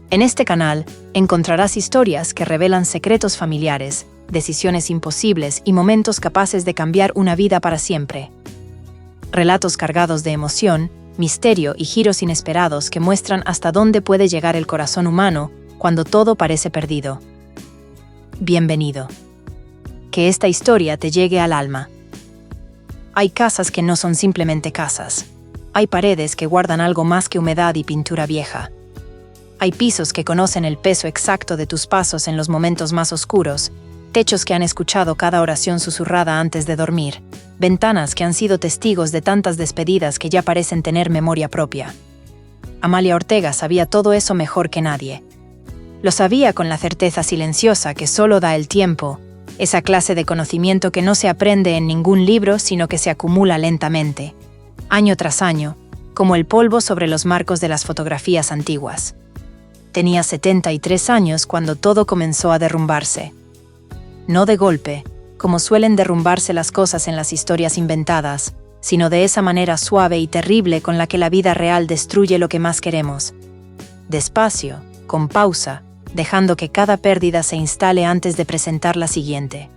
En este canal encontrarás historias que revelan secretos familiares, decisiones imposibles y momentos capaces de cambiar una vida para siempre. Relatos cargados de emoción, misterio y giros inesperados que muestran hasta dónde puede llegar el corazón humano cuando todo parece perdido. Bienvenido. Que esta historia te llegue al alma. Hay casas que no son simplemente casas. Hay paredes que guardan algo más que humedad y pintura vieja. Hay pisos que conocen el peso exacto de tus pasos en los momentos más oscuros, techos que han escuchado cada oración susurrada antes de dormir, ventanas que han sido testigos de tantas despedidas que ya parecen tener memoria propia. Amalia Ortega sabía todo eso mejor que nadie. Lo sabía con la certeza silenciosa que solo da el tiempo, esa clase de conocimiento que no se aprende en ningún libro sino que se acumula lentamente, año tras año, como el polvo sobre los marcos de las fotografías antiguas. Tenía 73 años cuando todo comenzó a derrumbarse. No de golpe, como suelen derrumbarse las cosas en las historias inventadas, sino de esa manera suave y terrible con la que la vida real destruye lo que más queremos. Despacio, con pausa, dejando que cada pérdida se instale antes de presentar la siguiente.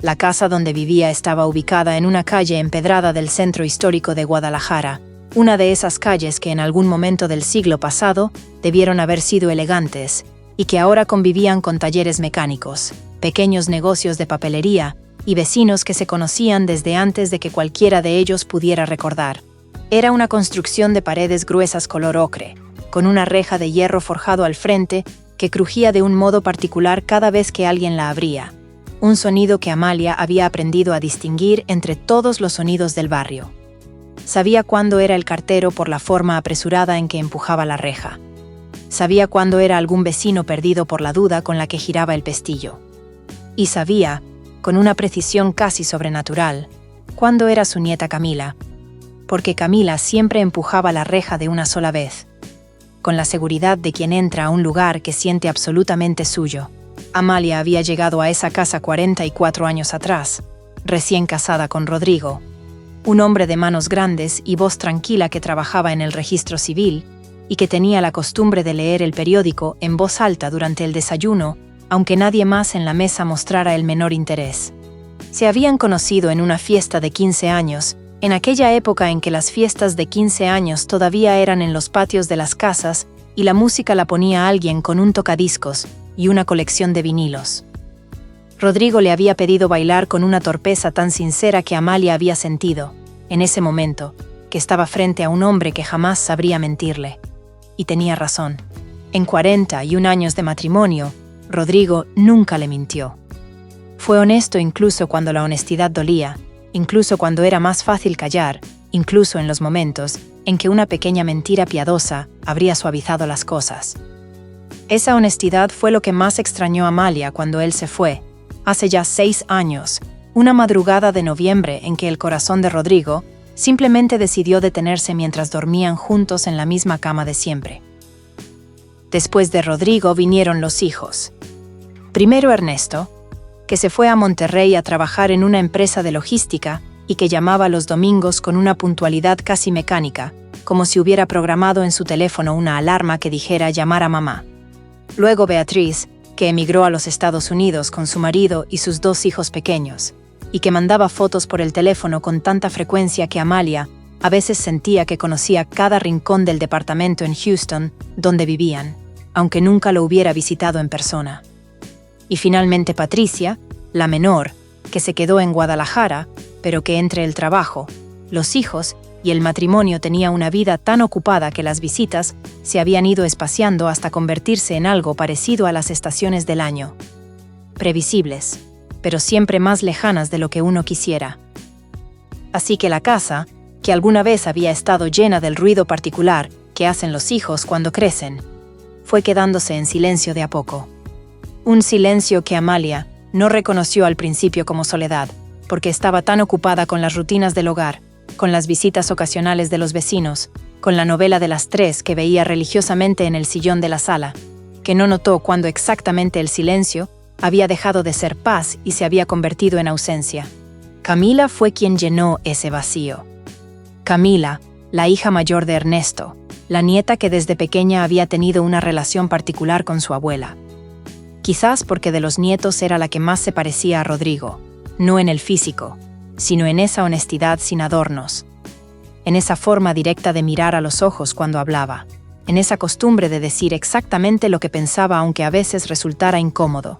La casa donde vivía estaba ubicada en una calle empedrada del centro histórico de Guadalajara, una de esas calles que en algún momento del siglo pasado debieron haber sido elegantes y que ahora convivían con talleres mecánicos, pequeños negocios de papelería y vecinos que se conocían desde antes de que cualquiera de ellos pudiera recordar. Era una construcción de paredes gruesas color ocre, con una reja de hierro forjado al frente que crujía de un modo particular cada vez que alguien la abría, un sonido que Amalia había aprendido a distinguir entre todos los sonidos del barrio. Sabía cuándo era el cartero por la forma apresurada en que empujaba la reja. Sabía cuándo era algún vecino perdido por la duda con la que giraba el pestillo. Y sabía, con una precisión casi sobrenatural, cuándo era su nieta Camila, porque Camila siempre empujaba la reja de una sola vez, con la seguridad de quien entra a un lugar que siente absolutamente suyo. Amalia había llegado a esa casa 44 años atrás, recién casada con Rodrigo, un hombre de manos grandes y voz tranquila que trabajaba en el registro civil y que tenía la costumbre de leer el periódico en voz alta durante el desayuno, aunque nadie más en la mesa mostrara el menor interés. Se habían conocido en una fiesta de 15 años, en aquella época en que las fiestas de 15 años todavía eran en los patios de las casas y la música la ponía alguien con un tocadiscos y una colección de vinilos. Rodrigo le había pedido bailar con una torpeza tan sincera que Amalia había sentido, en ese momento, que estaba frente a un hombre que jamás sabría mentirle. Y tenía razón. En 41 años de matrimonio, Rodrigo nunca le mintió. Fue honesto incluso cuando la honestidad dolía, incluso cuando era más fácil callar, incluso en los momentos en que una pequeña mentira piadosa habría suavizado las cosas. Esa honestidad fue lo que más extrañó a Amalia cuando él se fue, hace ya 6 años, una madrugada de noviembre en que el corazón de Rodrigo simplemente decidió detenerse mientras dormían juntos en la misma cama de siempre. Después de Rodrigo vinieron los hijos. Primero Ernesto, que se fue a Monterrey a trabajar en una empresa de logística y que llamaba los domingos con una puntualidad casi mecánica, como si hubiera programado en su teléfono una alarma que dijera llamar a mamá. Luego Beatriz, que emigró a los Estados Unidos con su marido y sus 2 hijos pequeños, y que mandaba fotos por el teléfono con tanta frecuencia que Amalia a veces sentía que conocía cada rincón del departamento en Houston donde vivían, aunque nunca lo hubiera visitado en persona. Y finalmente Patricia, la menor, que se quedó en Guadalajara, pero que entre el trabajo, los hijos y el matrimonio tenía una vida tan ocupada que las visitas se habían ido espaciando hasta convertirse en algo parecido a las estaciones del año. Previsibles, pero siempre más lejanas de lo que uno quisiera. Así que la casa, que alguna vez había estado llena del ruido particular que hacen los hijos cuando crecen, fue quedándose en silencio de a poco. Un silencio que Amalia no reconoció al principio como soledad, porque estaba tan ocupada con las rutinas del hogar, con las visitas ocasionales de los vecinos, con la novela de las 3 que veía religiosamente en el sillón de la sala, que no notó cuando exactamente el silencio había dejado de ser paz y se había convertido en ausencia. Camila fue quien llenó ese vacío. Camila, la hija mayor de Ernesto, la nieta que desde pequeña había tenido una relación particular con su abuela. Quizás porque de los nietos era la que más se parecía a Rodrigo, no en el físico, sino en esa honestidad sin adornos, en esa forma directa de mirar a los ojos cuando hablaba, en esa costumbre de decir exactamente lo que pensaba aunque a veces resultara incómodo.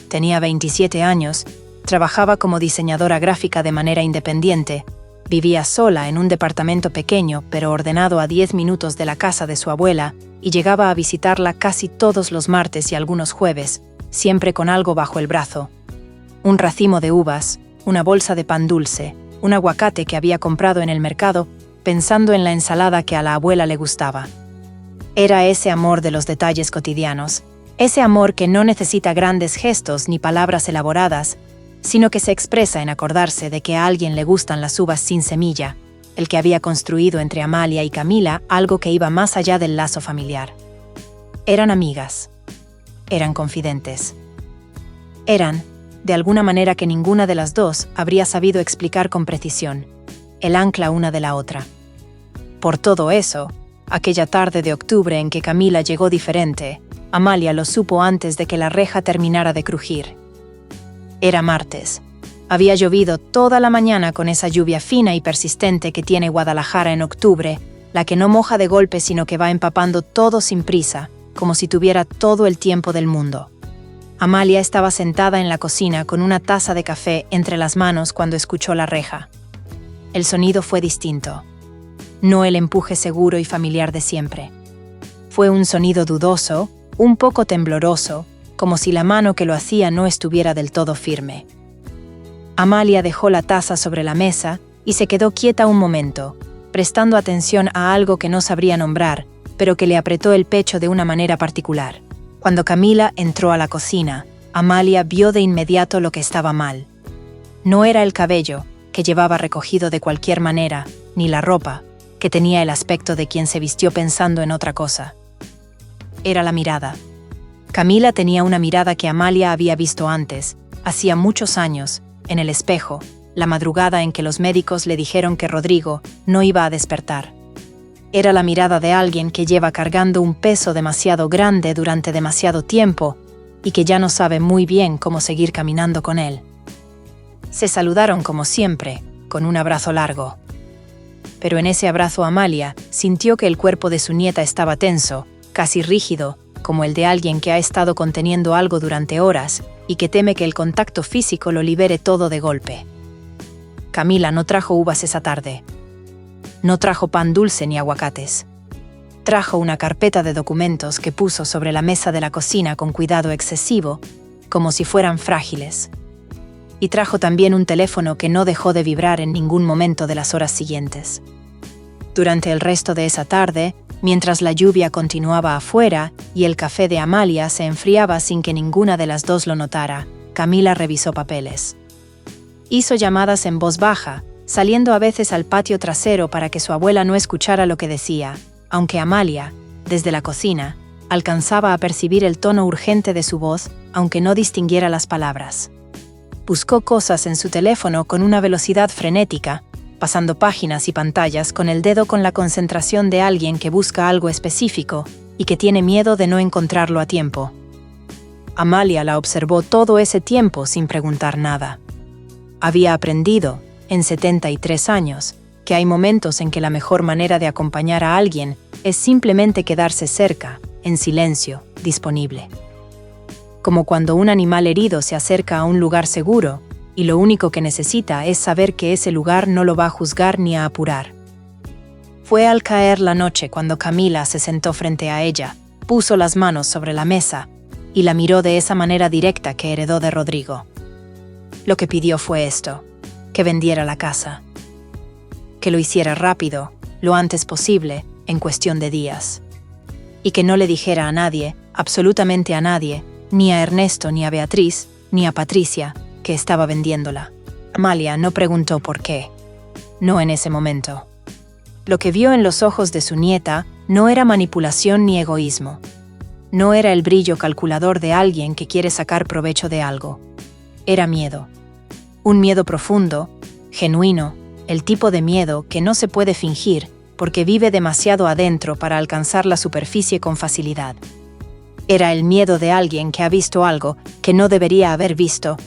Tenía 27 años, trabajaba como diseñadora gráfica de manera independiente, vivía sola en un departamento pequeño pero ordenado a 10 minutos de la casa de su abuela y llegaba a visitarla casi todos los martes y algunos jueves, siempre con algo bajo el brazo. Un racimo de uvas, una bolsa de pan dulce, un aguacate que había comprado en el mercado, pensando en la ensalada que a la abuela le gustaba. Era ese amor de los detalles cotidianos, ese amor que no necesita grandes gestos ni palabras elaboradas, sino que se expresa en acordarse de que a alguien le gustan las uvas sin semilla, el que había construido entre Amalia y Camila algo que iba más allá del lazo familiar. Eran amigas. Eran confidentes. Eran, de alguna manera que ninguna de las dos habría sabido explicar con precisión, el ancla una de la otra. Por todo eso, aquella tarde de octubre en que Camila llegó diferente, Amalia lo supo antes de que la reja terminara de crujir. Era martes. Había llovido toda la mañana con esa lluvia fina y persistente que tiene Guadalajara en octubre, la que no moja de golpe sino que va empapando todo sin prisa, como si tuviera todo el tiempo del mundo. Amalia estaba sentada en la cocina con una taza de café entre las manos cuando escuchó la reja. El sonido fue distinto. No el empuje seguro y familiar de siempre. Fue un sonido dudoso, un poco tembloroso, como si la mano que lo hacía no estuviera del todo firme. Amalia dejó la taza sobre la mesa y se quedó quieta un momento, prestando atención a algo que no sabría nombrar, pero que le apretó el pecho de una manera particular. Cuando Camila entró a la cocina, Amalia vio de inmediato lo que estaba mal. No era el cabello, que llevaba recogido de cualquier manera, ni la ropa, que tenía el aspecto de quien se vistió pensando en otra cosa. Era la mirada. Camila tenía una mirada que Amalia había visto antes, hacía muchos años, en el espejo, la madrugada en que los médicos le dijeron que Rodrigo no iba a despertar. Era la mirada de alguien que lleva cargando un peso demasiado grande durante demasiado tiempo y que ya no sabe muy bien cómo seguir caminando con él. Se saludaron como siempre, con un abrazo largo. Pero en ese abrazo Amalia sintió que el cuerpo de su nieta estaba tenso, casi rígido, como el de alguien que ha estado conteniendo algo durante horas y que teme que el contacto físico lo libere todo de golpe. Camila no trajo uvas esa tarde. No trajo pan dulce ni aguacates. Trajo una carpeta de documentos que puso sobre la mesa de la cocina con cuidado excesivo, como si fueran frágiles. Y trajo también un teléfono que no dejó de vibrar en ningún momento de las horas siguientes. Durante el resto de esa tarde, mientras la lluvia continuaba afuera y el café de Amalia se enfriaba sin que ninguna de las dos lo notara, Camila revisó papeles. Hizo llamadas en voz baja, saliendo a veces al patio trasero para que su abuela no escuchara lo que decía, aunque Amalia, desde la cocina, alcanzaba a percibir el tono urgente de su voz, aunque no distinguiera las palabras. Buscó cosas en su teléfono con una velocidad frenética, pasando páginas y pantallas con el dedo con la concentración de alguien que busca algo específico y que tiene miedo de no encontrarlo a tiempo. Amalia la observó todo ese tiempo sin preguntar nada. Había aprendido, en 73 años, que hay momentos en que la mejor manera de acompañar a alguien es simplemente quedarse cerca, en silencio, disponible. Como cuando un animal herido se acerca a un lugar seguro, y lo único que necesita es saber que ese lugar no lo va a juzgar ni a apurar. Fue al caer la noche cuando Camila se sentó frente a ella, puso las manos sobre la mesa y la miró de esa manera directa que heredó de Rodrigo. Lo que pidió fue esto, que vendiera la casa. Que lo hiciera rápido, lo antes posible, en cuestión de días. Y que no le dijera a nadie, absolutamente a nadie, ni a Ernesto, ni a Beatriz, ni a Patricia, que estaba vendiéndola. Amalia no preguntó por qué. No en ese momento. Lo que vio en los ojos de su nieta no era manipulación ni egoísmo. No era el brillo calculador de alguien que quiere sacar provecho de algo. Era miedo. Un miedo profundo, genuino, el tipo de miedo que no se puede fingir porque vive demasiado adentro para alcanzar la superficie con facilidad. Era el miedo de alguien que ha visto algo que no debería haber visto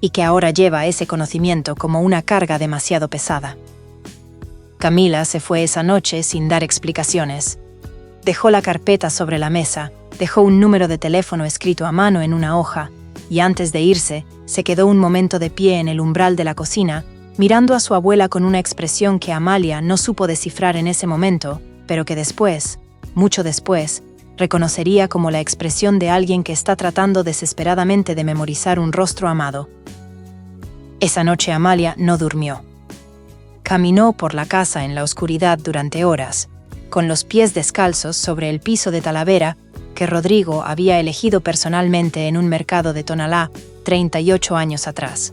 y que ahora lleva ese conocimiento como una carga demasiado pesada. Camila se fue esa noche sin dar explicaciones. Dejó la carpeta sobre la mesa, dejó un número de teléfono escrito a mano en una hoja, y antes de irse, se quedó un momento de pie en el umbral de la cocina, mirando a su abuela con una expresión que Amalia no supo descifrar en ese momento, pero que después, mucho después, reconocería como la expresión de alguien que está tratando desesperadamente de memorizar un rostro amado. Esa noche Amalia no durmió. Caminó por la casa en la oscuridad durante horas, con los pies descalzos sobre el piso de Talavera que Rodrigo había elegido personalmente en un mercado de Tonalá 38 años atrás.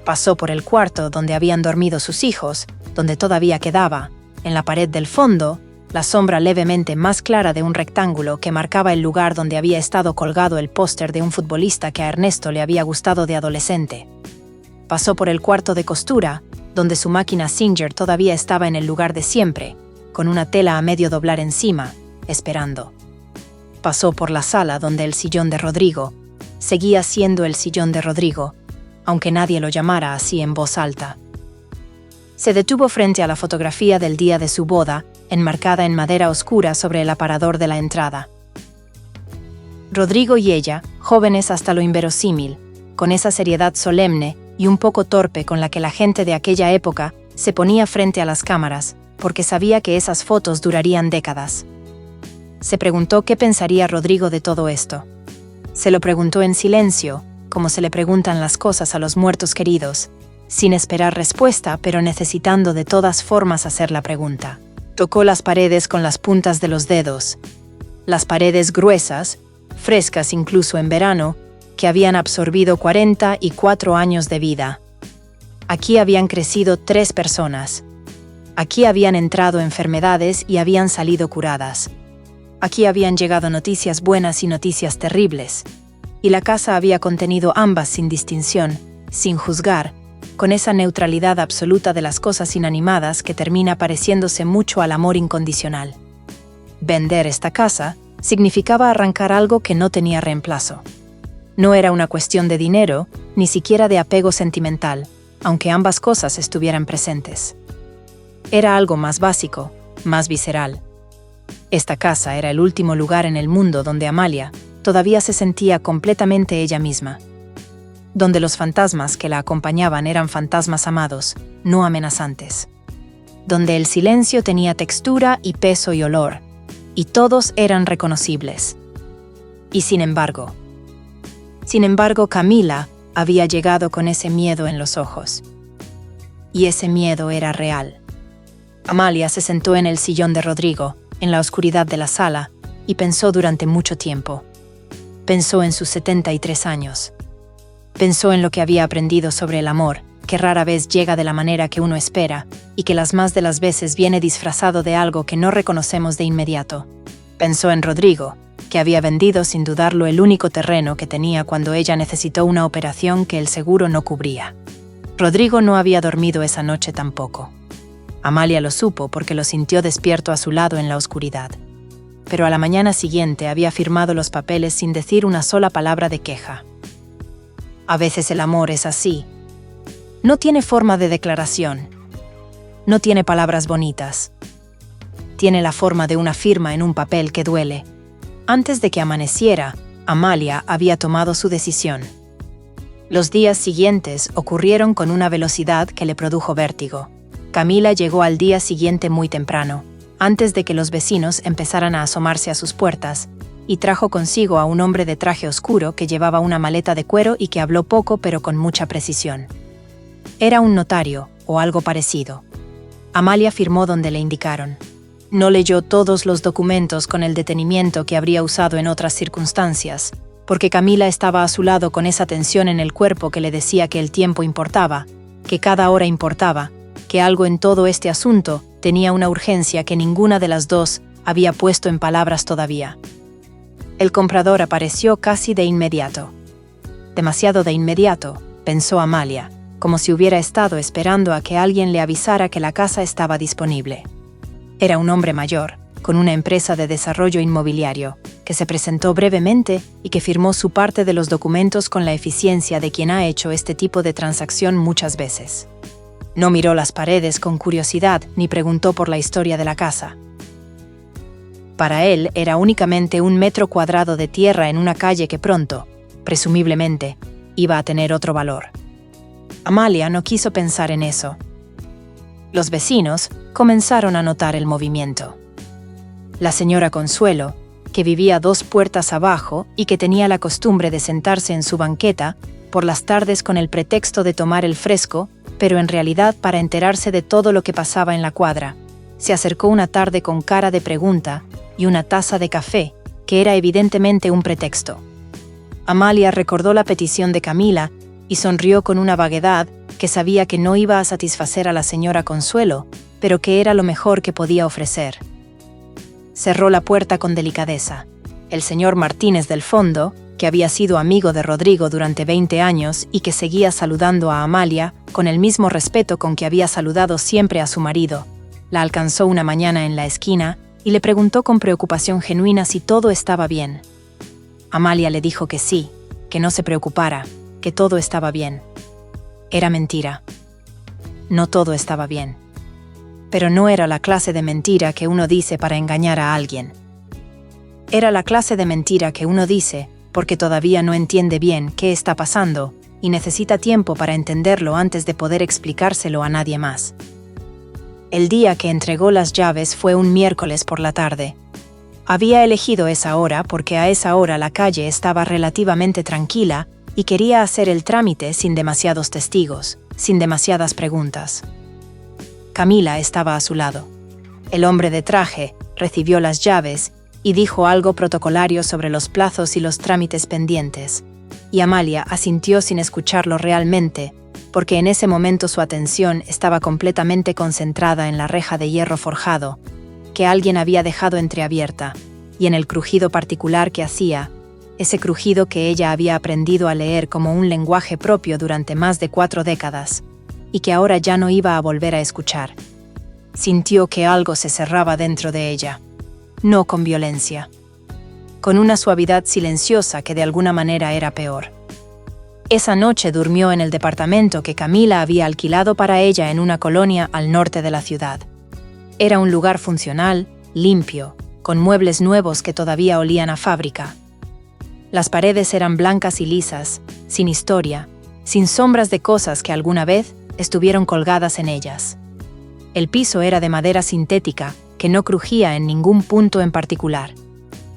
Pasó por el cuarto donde habían dormido sus hijos, donde todavía quedaba, en la pared del fondo, la sombra levemente más clara de un rectángulo que marcaba el lugar donde había estado colgado el póster de un futbolista que a Ernesto le había gustado de adolescente. Pasó por el cuarto de costura, donde su máquina Singer todavía estaba en el lugar de siempre, con una tela a medio doblar encima, esperando. Pasó por la sala donde el sillón de Rodrigo seguía siendo el sillón de Rodrigo, aunque nadie lo llamara así en voz alta. Se detuvo frente a la fotografía del día de su boda, enmarcada en madera oscura sobre el aparador de la entrada. Rodrigo y ella, jóvenes hasta lo inverosímil, con esa seriedad solemne y un poco torpe con la que la gente de aquella época se ponía frente a las cámaras, porque sabía que esas fotos durarían décadas. Se preguntó qué pensaría Rodrigo de todo esto. Se lo preguntó en silencio, como se le preguntan las cosas a los muertos queridos, sin esperar respuesta, pero necesitando de todas formas hacer la pregunta. Tocó las paredes con las puntas de los dedos. Las paredes gruesas, frescas incluso en verano, que habían absorbido 44 años de vida. Aquí habían crecido 3 personas. Aquí habían entrado enfermedades y habían salido curadas. Aquí habían llegado noticias buenas y noticias terribles. Y la casa había contenido ambas sin distinción, sin juzgar, con esa neutralidad absoluta de las cosas inanimadas que termina pareciéndose mucho al amor incondicional. Vender esta casa significaba arrancar algo que no tenía reemplazo. No era una cuestión de dinero, ni siquiera de apego sentimental, aunque ambas cosas estuvieran presentes. Era algo más básico, más visceral. Esta casa era el último lugar en el mundo donde Amalia todavía se sentía completamente ella misma. Donde los fantasmas que la acompañaban eran fantasmas amados, no amenazantes. Donde el silencio tenía textura y peso y olor, y todos eran reconocibles. Y sin embargo, Camila había llegado con ese miedo en los ojos. Y ese miedo era real. Amalia se sentó en el sillón de Rodrigo, en la oscuridad de la sala, y pensó durante mucho tiempo. Pensó en sus 73 años. Pensó en lo que había aprendido sobre el amor, que rara vez llega de la manera que uno espera, y que las más de las veces viene disfrazado de algo que no reconocemos de inmediato. Pensó en Rodrigo, que había vendido sin dudarlo el único terreno que tenía cuando ella necesitó una operación que el seguro no cubría. Rodrigo no había dormido esa noche tampoco. Amalia lo supo porque lo sintió despierto a su lado en la oscuridad. Pero a la mañana siguiente había firmado los papeles sin decir una sola palabra de queja. A veces el amor es así. No tiene forma de declaración. No tiene palabras bonitas. Tiene la forma de una firma en un papel que duele. Antes de que amaneciera, Amalia había tomado su decisión. Los días siguientes ocurrieron con una velocidad que le produjo vértigo. Camila llegó al día siguiente muy temprano, antes de que los vecinos empezaran a asomarse a sus puertas, y trajo consigo a un hombre de traje oscuro que llevaba una maleta de cuero y que habló poco pero con mucha precisión. Era un notario, o algo parecido. Amalia firmó donde le indicaron. No leyó todos los documentos con el detenimiento que habría usado en otras circunstancias, porque Camila estaba a su lado con esa tensión en el cuerpo que le decía que el tiempo importaba, que cada hora importaba, que algo en todo este asunto tenía una urgencia que ninguna de las dos había puesto en palabras todavía. El comprador apareció casi de inmediato. Demasiado de inmediato, pensó Amalia, como si hubiera estado esperando a que alguien le avisara que la casa estaba disponible. Era un hombre mayor, con una empresa de desarrollo inmobiliario, que se presentó brevemente y que firmó su parte de los documentos con la eficiencia de quien ha hecho este tipo de transacción muchas veces. No miró las paredes con curiosidad ni preguntó por la historia de la casa. Para él era únicamente un metro cuadrado de tierra en una calle que pronto, presumiblemente, iba a tener otro valor. Amalia no quiso pensar en eso. Los vecinos comenzaron a notar el movimiento. La señora Consuelo, que vivía 2 puertas abajo y que tenía la costumbre de sentarse en su banqueta por las tardes con el pretexto de tomar el fresco, pero en realidad para enterarse de todo lo que pasaba en la cuadra, se acercó una tarde con cara de pregunta y una taza de café, que era evidentemente un pretexto. Amalia recordó la petición de Camila y sonrió con una vaguedad que sabía que no iba a satisfacer a la señora Consuelo, pero que era lo mejor que podía ofrecer. Cerró la puerta con delicadeza. El señor Martínez del fondo, que había sido amigo de Rodrigo durante 20 años y que seguía saludando a Amalia con el mismo respeto con que había saludado siempre a su marido, la alcanzó una mañana en la esquina y le preguntó con preocupación genuina si todo estaba bien. Amalia le dijo que sí, que no se preocupara, que todo estaba bien. Era mentira. No todo estaba bien. Pero no era la clase de mentira que uno dice para engañar a alguien. Era la clase de mentira que uno dice porque todavía no entiende bien qué está pasando y necesita tiempo para entenderlo antes de poder explicárselo a nadie más. El día que entregó las llaves fue un miércoles por la tarde. Había elegido esa hora porque a esa hora la calle estaba relativamente tranquila y quería hacer el trámite sin demasiados testigos, sin demasiadas preguntas. Camila estaba a su lado. El hombre de traje recibió las llaves y dijo algo protocolario sobre los plazos y los trámites pendientes, y Amalia asintió sin escucharlo realmente, porque en ese momento su atención estaba completamente concentrada en la reja de hierro forjado, que alguien había dejado entreabierta, y en el crujido particular que hacía, ese crujido que ella había aprendido a leer como un lenguaje propio durante más de 4 décadas, y que ahora ya no iba a volver a escuchar. Sintió que algo se cerraba dentro de ella. No con violencia, con una suavidad silenciosa que de alguna manera era peor. Esa noche durmió en el departamento que Camila había alquilado para ella en una colonia al norte de la ciudad. Era un lugar funcional, limpio, con muebles nuevos que todavía olían a fábrica. Las paredes eran blancas y lisas, sin historia, sin sombras de cosas que alguna vez estuvieron colgadas en ellas. El piso era de madera sintética, que no crujía en ningún punto en particular.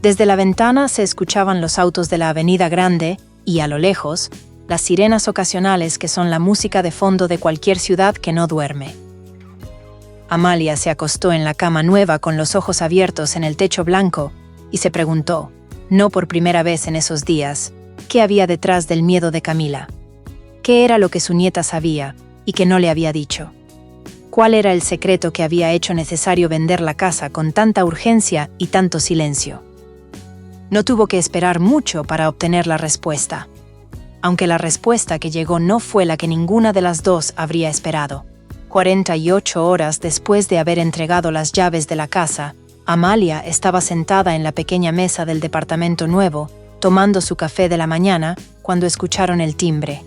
Desde la ventana se escuchaban los autos de la Avenida Grande y, a lo lejos, las sirenas ocasionales que son la música de fondo de cualquier ciudad que no duerme. Amalia se acostó en la cama nueva con los ojos abiertos en el techo blanco y se preguntó, no por primera vez en esos días, qué había detrás del miedo de Camila. ¿Qué era lo que su nieta sabía y que no le había dicho? ¿Cuál era el secreto que había hecho necesario vender la casa con tanta urgencia y tanto silencio? No tuvo que esperar mucho para obtener la respuesta, aunque la respuesta que llegó no fue la que ninguna de las dos habría esperado. 48 horas después de haber entregado las llaves de la casa, Amalia estaba sentada en la pequeña mesa del departamento nuevo, tomando su café de la mañana, cuando escucharon el timbre.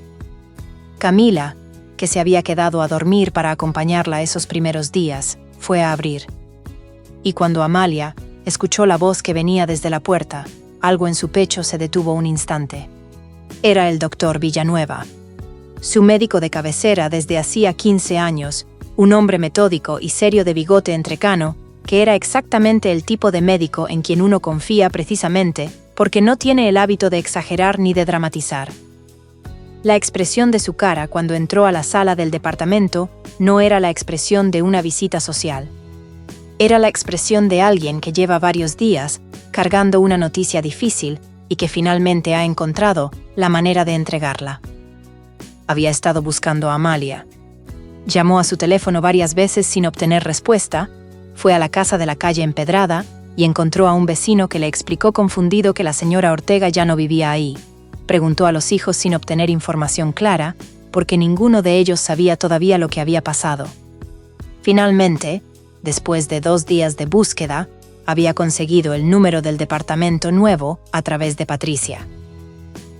Camila, que se había quedado a dormir para acompañarla esos primeros días, fue a abrir. Y cuando Amalia escuchó la voz que venía desde la puerta, algo en su pecho se detuvo un instante. Era el doctor Villanueva. Su médico de cabecera desde hacía 15 años, un hombre metódico y serio de bigote entrecano, que era exactamente el tipo de médico en quien uno confía precisamente porque no tiene el hábito de exagerar ni de dramatizar. La expresión de su cara cuando entró a la sala del departamento no era la expresión de una visita social. Era la expresión de alguien que lleva varios días cargando una noticia difícil y que finalmente ha encontrado la manera de entregarla. Había estado buscando a Amalia. Llamó a su teléfono varias veces sin obtener respuesta, fue a la casa de la calle empedrada y encontró a un vecino que le explicó confundido que la señora Ortega ya no vivía ahí. Preguntó a los hijos sin obtener información clara, porque ninguno de ellos sabía todavía lo que había pasado. Finalmente, después de 2 días de búsqueda, había conseguido el número del departamento nuevo a través de Patricia.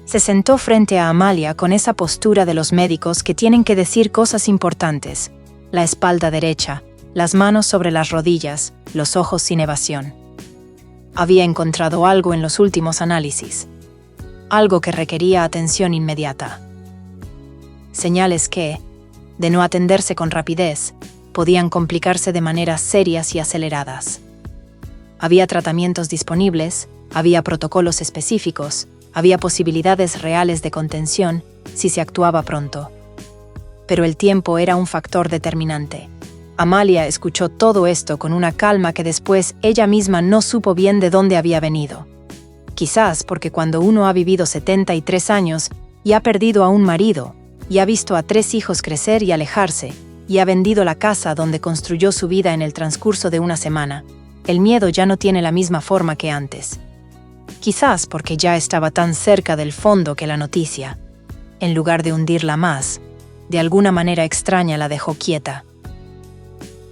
Se sentó frente a Amalia con esa postura de los médicos que tienen que decir cosas importantes, la espalda derecha, las manos sobre las rodillas, los ojos sin evasión. Había encontrado algo en los últimos análisis, algo que requería atención inmediata. Señales que, de no atenderse con rapidez, podían complicarse de maneras serias y aceleradas. Había tratamientos disponibles, había protocolos específicos, había posibilidades reales de contención si se actuaba pronto. Pero el tiempo era un factor determinante. Amalia escuchó todo esto con una calma que después ella misma no supo bien de dónde había venido. Quizás porque cuando uno ha vivido 73 años y ha perdido a un marido, y ha visto a 3 hijos crecer y alejarse, y ha vendido la casa donde construyó su vida en el transcurso de una semana, el miedo ya no tiene la misma forma que antes. Quizás porque ya estaba tan cerca del fondo que la noticia, en lugar de hundirla más, de alguna manera extraña la dejó quieta.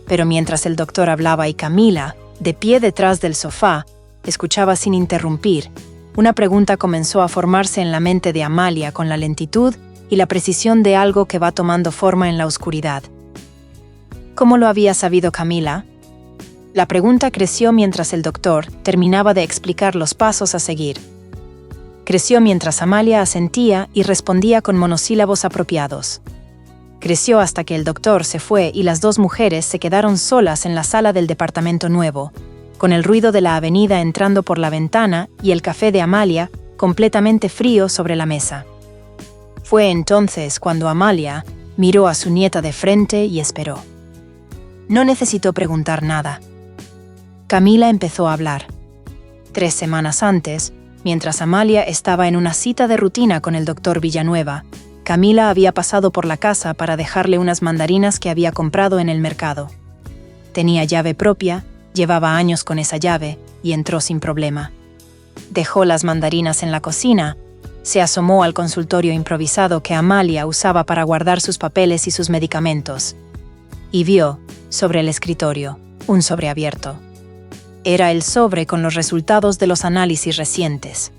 Pero mientras el doctor hablaba y Camila, de pie detrás del sofá, escuchaba sin interrumpir, una pregunta comenzó a formarse en la mente de Amalia con la lentitud y la precisión de algo que va tomando forma en la oscuridad. ¿Cómo lo había sabido Camila? La pregunta creció mientras el doctor terminaba de explicar los pasos a seguir. Creció mientras Amalia asentía y respondía con monosílabos apropiados. Creció hasta que el doctor se fue y las 2 mujeres se quedaron solas en la sala del departamento nuevo, con el ruido de la avenida entrando por la ventana y el café de Amalia completamente frío sobre la mesa. Fue entonces cuando Amalia miró a su nieta de frente y esperó. No necesitó preguntar nada. Camila empezó a hablar. 3 semanas antes, mientras Amalia estaba en una cita de rutina con el doctor Villanueva, Camila había pasado por la casa para dejarle unas mandarinas que había comprado en el mercado. Tenía llave propia, llevaba años con esa llave y entró sin problema. Dejó las mandarinas en la cocina, se asomó al consultorio improvisado que Amalia usaba para guardar sus papeles y sus medicamentos, y vio, sobre el escritorio, un sobre abierto. Era el sobre con los resultados de los análisis recientes.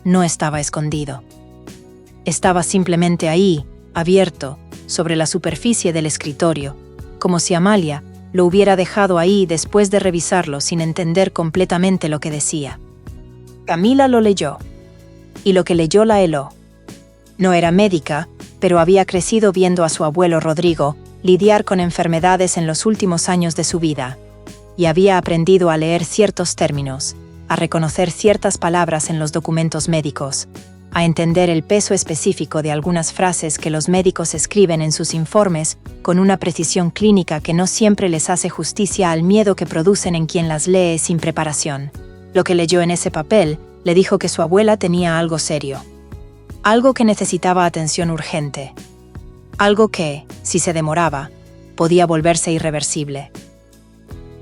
No estaba escondido. Estaba simplemente ahí, abierto, sobre la superficie del escritorio, como si Amalia lo hubiera dejado ahí después de revisarlo sin entender completamente lo que decía. Camila lo leyó, y lo que leyó la heló. No era médica, pero había crecido viendo a su abuelo Rodrigo lidiar con enfermedades en los últimos años de su vida, y había aprendido a leer ciertos términos, a reconocer ciertas palabras en los documentos médicos, a entender el peso específico de algunas frases que los médicos escriben en sus informes con una precisión clínica que no siempre les hace justicia al miedo que producen en quien las lee sin preparación. Lo que leyó en ese papel le dijo que su abuela tenía algo serio, algo que necesitaba atención urgente, algo que, si se demoraba, podía volverse irreversible.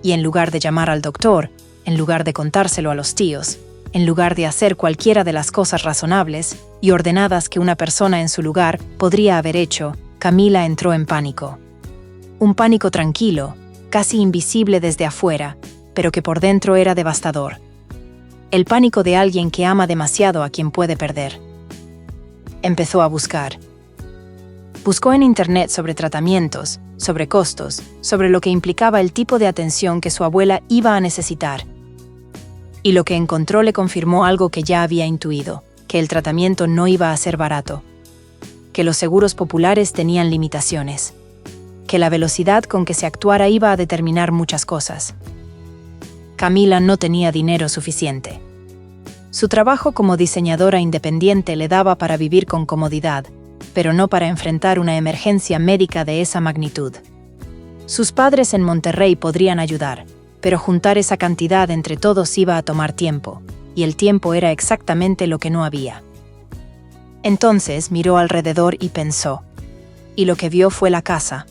Y en lugar de llamar al doctor, en lugar de contárselo a los tíos, en lugar de hacer cualquiera de las cosas razonables y ordenadas que una persona en su lugar podría haber hecho, Camila entró en pánico. Un pánico tranquilo, casi invisible desde afuera, pero que por dentro era devastador. El pánico de alguien que ama demasiado a quien puede perder. Empezó a buscar. Buscó en internet sobre tratamientos, sobre costos, sobre lo que implicaba el tipo de atención que su abuela iba a necesitar. Y lo que encontró le confirmó algo que ya había intuido, que el tratamiento no iba a ser barato, que los seguros populares tenían limitaciones, que la velocidad con que se actuara iba a determinar muchas cosas. Camila no tenía dinero suficiente. Su trabajo como diseñadora independiente le daba para vivir con comodidad, pero no para enfrentar una emergencia médica de esa magnitud. Sus padres en Monterrey podrían ayudar, pero juntar esa cantidad entre todos iba a tomar tiempo, y el tiempo era exactamente lo que no había. Entonces miró alrededor y pensó, y lo que vio fue la casa.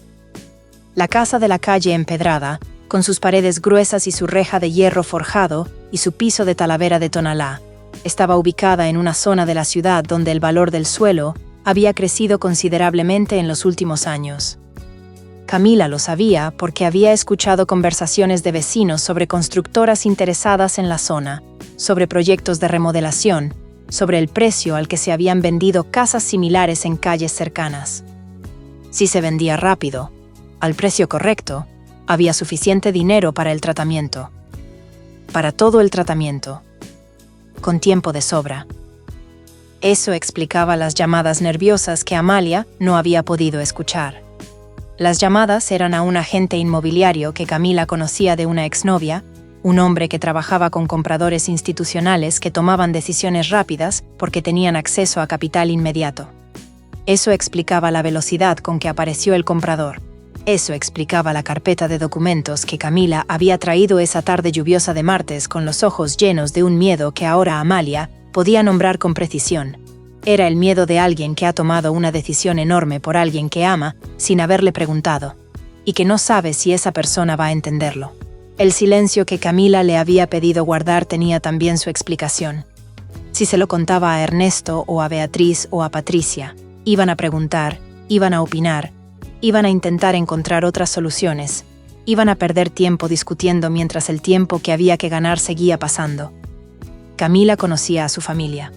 La casa de la calle empedrada, con sus paredes gruesas y su reja de hierro forjado y su piso de talavera de Tonalá, estaba ubicada en una zona de la ciudad donde el valor del suelo había crecido considerablemente en los últimos años. Camila lo sabía porque había escuchado conversaciones de vecinos sobre constructoras interesadas en la zona, sobre proyectos de remodelación, sobre el precio al que se habían vendido casas similares en calles cercanas. Si se vendía rápido, al precio correcto, había suficiente dinero para el tratamiento. Para todo el tratamiento. Con tiempo de sobra. Eso explicaba las llamadas nerviosas que Amalia no había podido escuchar. Las llamadas eran a un agente inmobiliario que Camila conocía de una exnovia, un hombre que trabajaba con compradores institucionales que tomaban decisiones rápidas porque tenían acceso a capital inmediato. Eso explicaba la velocidad con que apareció el comprador. Eso explicaba la carpeta de documentos que Camila había traído esa tarde lluviosa de martes con los ojos llenos de un miedo que ahora Amalia podía nombrar con precisión. Era el miedo de alguien que ha tomado una decisión enorme por alguien que ama sin haberle preguntado, y que no sabe si esa persona va a entenderlo. El silencio que Camila le había pedido guardar tenía también su explicación. Si se lo contaba a Ernesto o a Beatriz o a Patricia, iban a preguntar, iban a opinar, iban a intentar encontrar otras soluciones, iban a perder tiempo discutiendo mientras el tiempo que había que ganar seguía pasando. Camila conocía a su familia.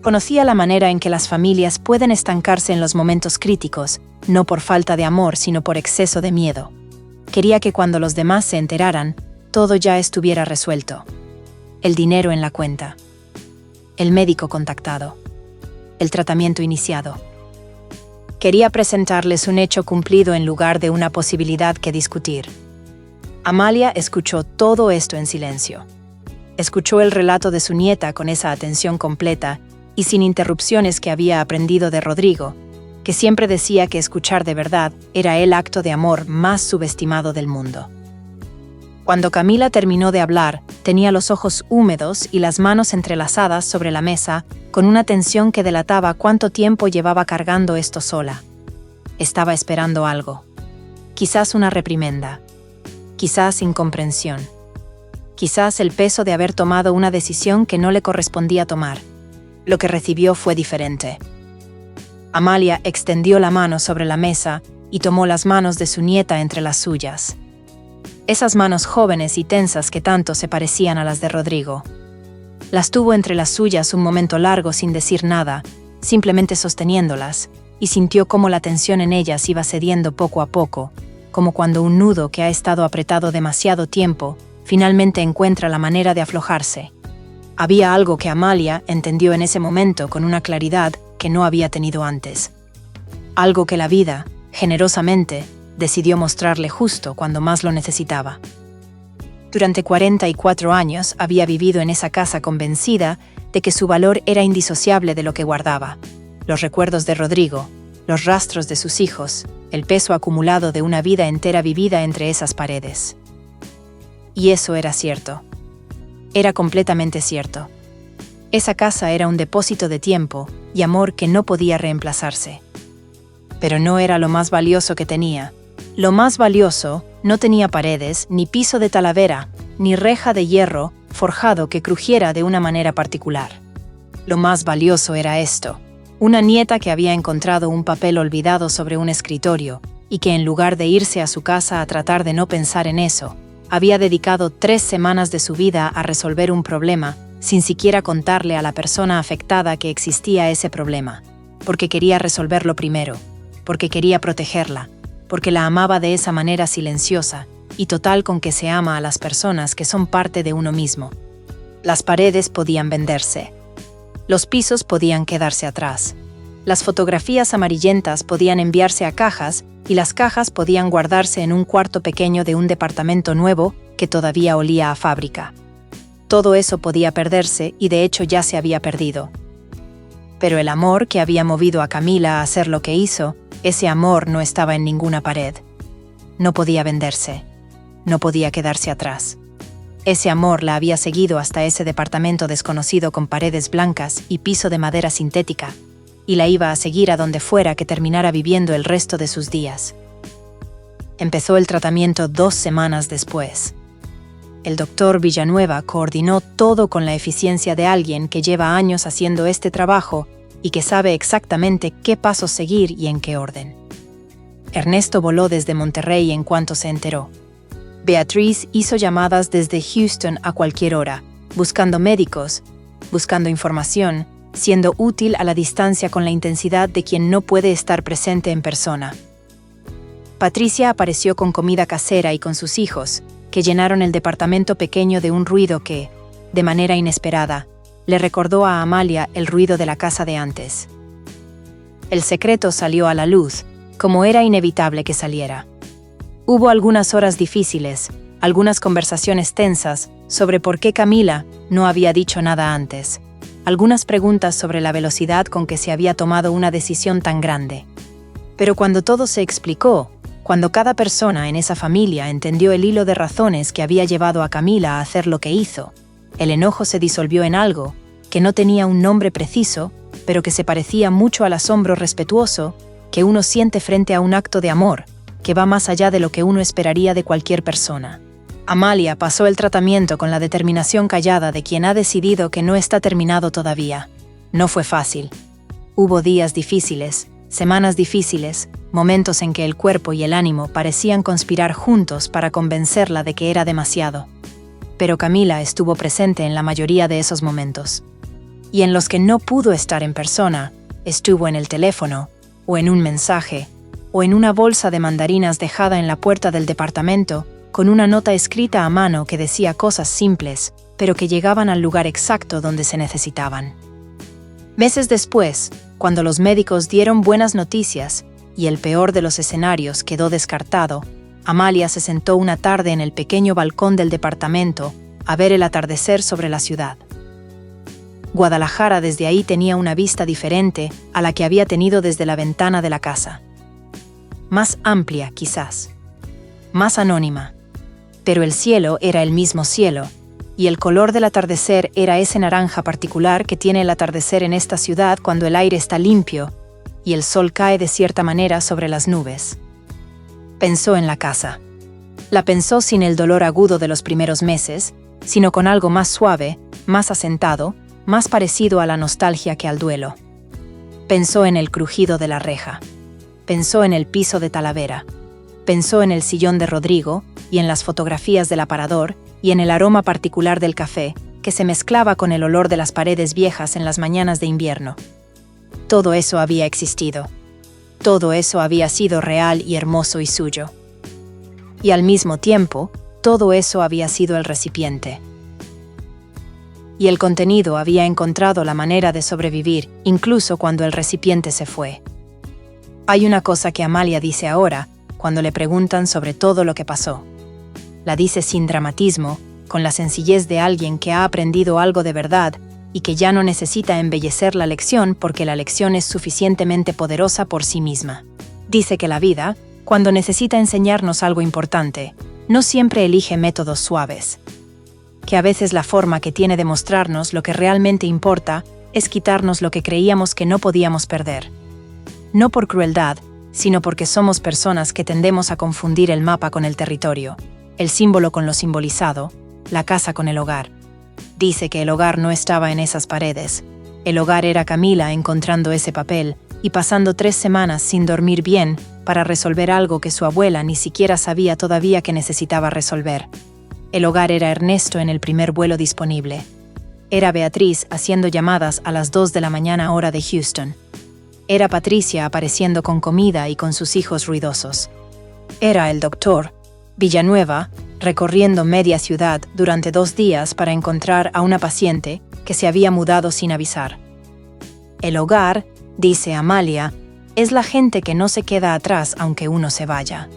Conocía la manera en que las familias pueden estancarse en los momentos críticos, no por falta de amor, sino por exceso de miedo. Quería que cuando los demás se enteraran, todo ya estuviera resuelto. El dinero en la cuenta. El médico contactado. El tratamiento iniciado. Quería presentarles un hecho cumplido en lugar de una posibilidad que discutir. Amalia escuchó todo esto en silencio. Escuchó el relato de su nieta con esa atención completa y sin interrupciones que había aprendido de Rodrigo, que siempre decía que escuchar de verdad era el acto de amor más subestimado del mundo. Cuando Camila terminó de hablar, tenía los ojos húmedos y las manos entrelazadas sobre la mesa, con una tensión que delataba cuánto tiempo llevaba cargando esto sola. Estaba esperando algo. Quizás una reprimenda. Quizás incomprensión. Quizás el peso de haber tomado una decisión que no le correspondía tomar. Lo que recibió fue diferente. Amalia extendió la mano sobre la mesa y tomó las manos de su nieta entre las suyas. Esas manos jóvenes y tensas que tanto se parecían a las de Rodrigo. Las tuvo entre las suyas un momento largo sin decir nada, simplemente sosteniéndolas, y sintió cómo la tensión en ellas iba cediendo poco a poco, como cuando un nudo que ha estado apretado demasiado tiempo finalmente encuentra la manera de aflojarse. Había algo que Amalia entendió en ese momento con una claridad que no había tenido antes. Algo que la vida, generosamente, decidió mostrarle justo cuando más lo necesitaba. Durante 44 años había vivido en esa casa convencida de que su valor era indisociable de lo que guardaba. Los recuerdos de Rodrigo, los rastros de sus hijos, el peso acumulado de una vida entera vivida entre esas paredes. Y eso era cierto. Era completamente cierto. Esa casa era un depósito de tiempo y amor que no podía reemplazarse. Pero no era lo más valioso que tenía. Lo más valioso no tenía paredes, ni piso de talavera, ni reja de hierro forjado que crujiera de una manera particular. Lo más valioso era esto: una nieta que había encontrado un papel olvidado sobre un escritorio y que en lugar de irse a su casa a tratar de no pensar en eso, había dedicado 3 semanas de su vida a resolver un problema sin siquiera contarle a la persona afectada que existía ese problema, porque quería resolverlo primero, porque quería protegerla, porque la amaba de esa manera silenciosa y total con que se ama a las personas que son parte de uno mismo. Las paredes podían venderse. Los pisos podían quedarse atrás. Las fotografías amarillentas podían enviarse a cajas y las cajas podían guardarse en un cuarto pequeño de un departamento nuevo que todavía olía a fábrica. Todo eso podía perderse y de hecho ya se había perdido. Pero el amor que había movido a Camila a hacer lo que hizo, ese amor no estaba en ninguna pared. No podía venderse. No podía quedarse atrás. Ese amor la había seguido hasta ese departamento desconocido con paredes blancas y piso de madera sintética, y la iba a seguir a donde fuera que terminara viviendo el resto de sus días. Empezó el tratamiento 2 semanas después. El doctor Villanueva coordinó todo con la eficiencia de alguien que lleva años haciendo este trabajo y que sabe exactamente qué pasos seguir y en qué orden. Ernesto voló desde Monterrey en cuanto se enteró. Beatriz hizo llamadas desde Houston a cualquier hora, buscando médicos, buscando información, siendo útil a la distancia con la intensidad de quien no puede estar presente en persona. Patricia apareció con comida casera y con sus hijos, que llenaron el departamento pequeño de un ruido que, de manera inesperada, le recordó a Amalia el ruido de la casa de antes. El secreto salió a la luz, como era inevitable que saliera. Hubo algunas horas difíciles, algunas conversaciones tensas sobre por qué Camila no había dicho nada antes, algunas preguntas sobre la velocidad con que se había tomado una decisión tan grande. Pero cuando todo se explicó, cuando cada persona en esa familia entendió el hilo de razones que había llevado a Camila a hacer lo que hizo, el enojo se disolvió en algo que no tenía un nombre preciso, pero que se parecía mucho al asombro respetuoso que uno siente frente a un acto de amor, que va más allá de lo que uno esperaría de cualquier persona. Amalia pasó el tratamiento con la determinación callada de quien ha decidido que no está terminado todavía. No fue fácil. Hubo días difíciles, semanas difíciles, momentos en que el cuerpo y el ánimo parecían conspirar juntos para convencerla de que era demasiado. Pero Camila estuvo presente en la mayoría de esos momentos. Y en los que no pudo estar en persona, estuvo en el teléfono, o en un mensaje, o en una bolsa de mandarinas dejada en la puerta del departamento, con una nota escrita a mano que decía cosas simples, pero que llegaban al lugar exacto donde se necesitaban. Meses después, cuando los médicos dieron buenas noticias y el peor de los escenarios quedó descartado, Amalia se sentó una tarde en el pequeño balcón del departamento a ver el atardecer sobre la ciudad. Guadalajara desde ahí tenía una vista diferente a la que había tenido desde la ventana de la casa. Más amplia, quizás. Más anónima. Pero el cielo era el mismo cielo, y el color del atardecer era ese naranja particular que tiene el atardecer en esta ciudad cuando el aire está limpio y el sol cae de cierta manera sobre las nubes. Pensó en la casa. La pensó sin el dolor agudo de los primeros meses, sino con algo más suave, más asentado, más parecido a la nostalgia que al duelo. Pensó en el crujido de la reja. Pensó en el piso de Talavera. Pensó en el sillón de Rodrigo y en las fotografías del aparador y en el aroma particular del café que se mezclaba con el olor de las paredes viejas en las mañanas de invierno. Todo eso había existido. Todo eso había sido real y hermoso y suyo. Y al mismo tiempo, todo eso había sido el recipiente. Y el contenido había encontrado la manera de sobrevivir, incluso cuando el recipiente se fue. Hay una cosa que Amalia dice ahora, cuando le preguntan sobre todo lo que pasó. La dice sin dramatismo, con la sencillez de alguien que ha aprendido algo de verdad y que ya no necesita embellecer la lección porque la lección es suficientemente poderosa por sí misma. Dice que la vida, cuando necesita enseñarnos algo importante, no siempre elige métodos suaves. Que a veces la forma que tiene de mostrarnos lo que realmente importa es quitarnos lo que creíamos que no podíamos perder. No por crueldad, sino porque somos personas que tendemos a confundir el mapa con el territorio, el símbolo con lo simbolizado, la casa con el hogar. Dice que el hogar no estaba en esas paredes. El hogar era Camila encontrando ese papel y pasando 3 semanas sin dormir bien para resolver algo que su abuela ni siquiera sabía todavía que necesitaba resolver. El hogar era Ernesto en el primer vuelo disponible. Era Beatriz haciendo llamadas a las 2 de la mañana hora de Houston. Era Patricia apareciendo con comida y con sus hijos ruidosos. Era el doctor Villanueva recorriendo media ciudad durante 2 días para encontrar a una paciente que se había mudado sin avisar. El hogar, dice Amalia, es la gente que no se queda atrás aunque uno se vaya.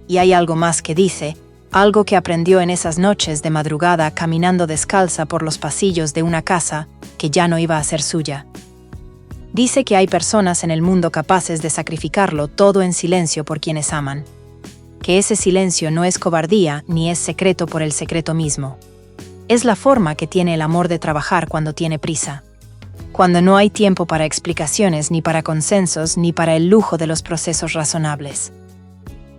Y hay algo más que dice, algo que aprendió en esas noches de madrugada caminando descalza por los pasillos de una casa que ya no iba a ser suya. Dice que hay personas en el mundo capaces de sacrificarlo todo en silencio por quienes aman. Que ese silencio no es cobardía ni es secreto por el secreto mismo. Es la forma que tiene el amor de trabajar cuando tiene prisa. Cuando no hay tiempo para explicaciones, ni para consensos, ni para el lujo de los procesos razonables.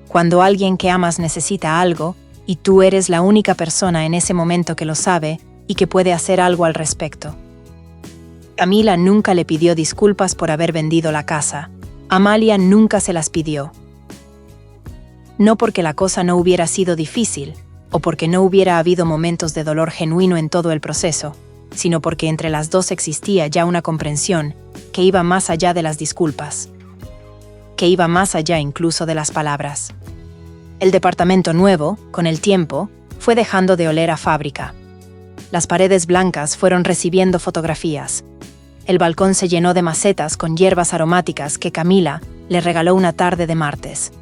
Cuando alguien que amas necesita algo, y tú eres la única persona en ese momento que lo sabe y que puede hacer algo al respecto. Camila nunca le pidió disculpas por haber vendido la casa. Amalia nunca se las pidió. no porque la cosa no hubiera sido difícil, o porque no hubiera habido momentos de dolor genuino en todo el proceso, sino porque entre las dos existía ya una comprensión que iba más allá de las disculpas, que iba más allá incluso de las palabras. El departamento nuevo, con el tiempo, fue dejando de oler a fábrica. Las paredes blancas fueron recibiendo fotografías. El balcón se llenó de macetas con hierbas aromáticas que Camila le regaló una tarde de martes.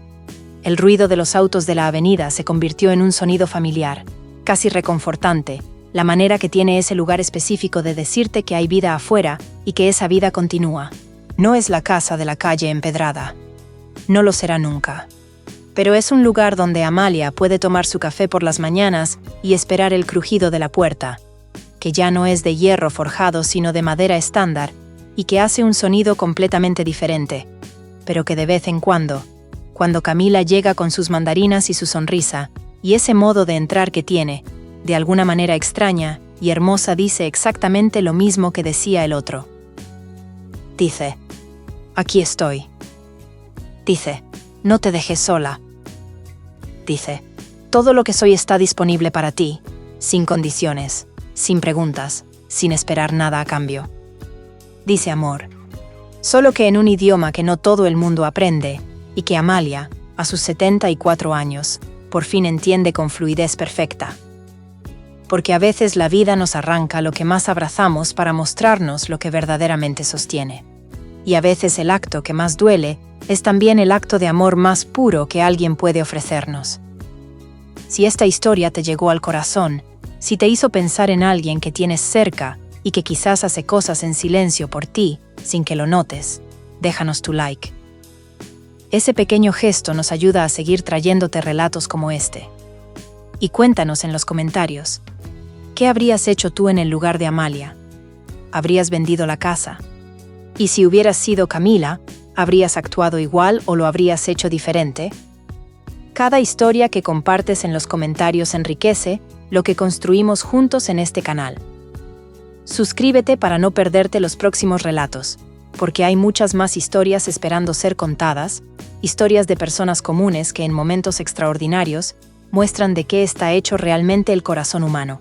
El ruido de los autos de la avenida se convirtió en un sonido familiar, casi reconfortante, la manera que tiene ese lugar específico de decirte que hay vida afuera y que esa vida continúa. No es la casa de la calle empedrada. No lo será nunca. Pero es un lugar donde Amalia puede tomar su café por las mañanas y esperar el crujido de la puerta, que ya no es de hierro forjado sino de madera estándar y que hace un sonido completamente diferente, pero que de vez en cuando Camila llega con sus mandarinas y su sonrisa, y ese modo de entrar que tiene, de alguna manera extraña y hermosa, dice exactamente lo mismo que decía el otro. Dice, aquí estoy. Dice, no te dejes sola. Dice, todo lo que soy está disponible para ti, sin condiciones, sin preguntas, sin esperar nada a cambio. Dice amor. Solo que en un idioma que no todo el mundo aprende, y que Amalia, a sus 74 años, por fin entiende con fluidez perfecta. Porque a veces la vida nos arranca lo que más abrazamos para mostrarnos lo que verdaderamente sostiene. Y a veces el acto que más duele es también el acto de amor más puro que alguien puede ofrecernos. Si esta historia te llegó al corazón, si te hizo pensar en alguien que tienes cerca y que quizás hace cosas en silencio por ti, sin que lo notes, déjanos tu like. Ese pequeño gesto nos ayuda a seguir trayéndote relatos como este. Y cuéntanos en los comentarios, ¿qué habrías hecho tú en el lugar de Amalia? ¿Habrías vendido la casa? Y si hubieras sido Camila, ¿habrías actuado igual o lo habrías hecho diferente? Cada historia que compartes en los comentarios enriquece lo que construimos juntos en este canal. Suscríbete para no perderte los próximos relatos, porque hay muchas más historias esperando ser contadas, historias de personas comunes que en momentos extraordinarios muestran de qué está hecho realmente el corazón humano.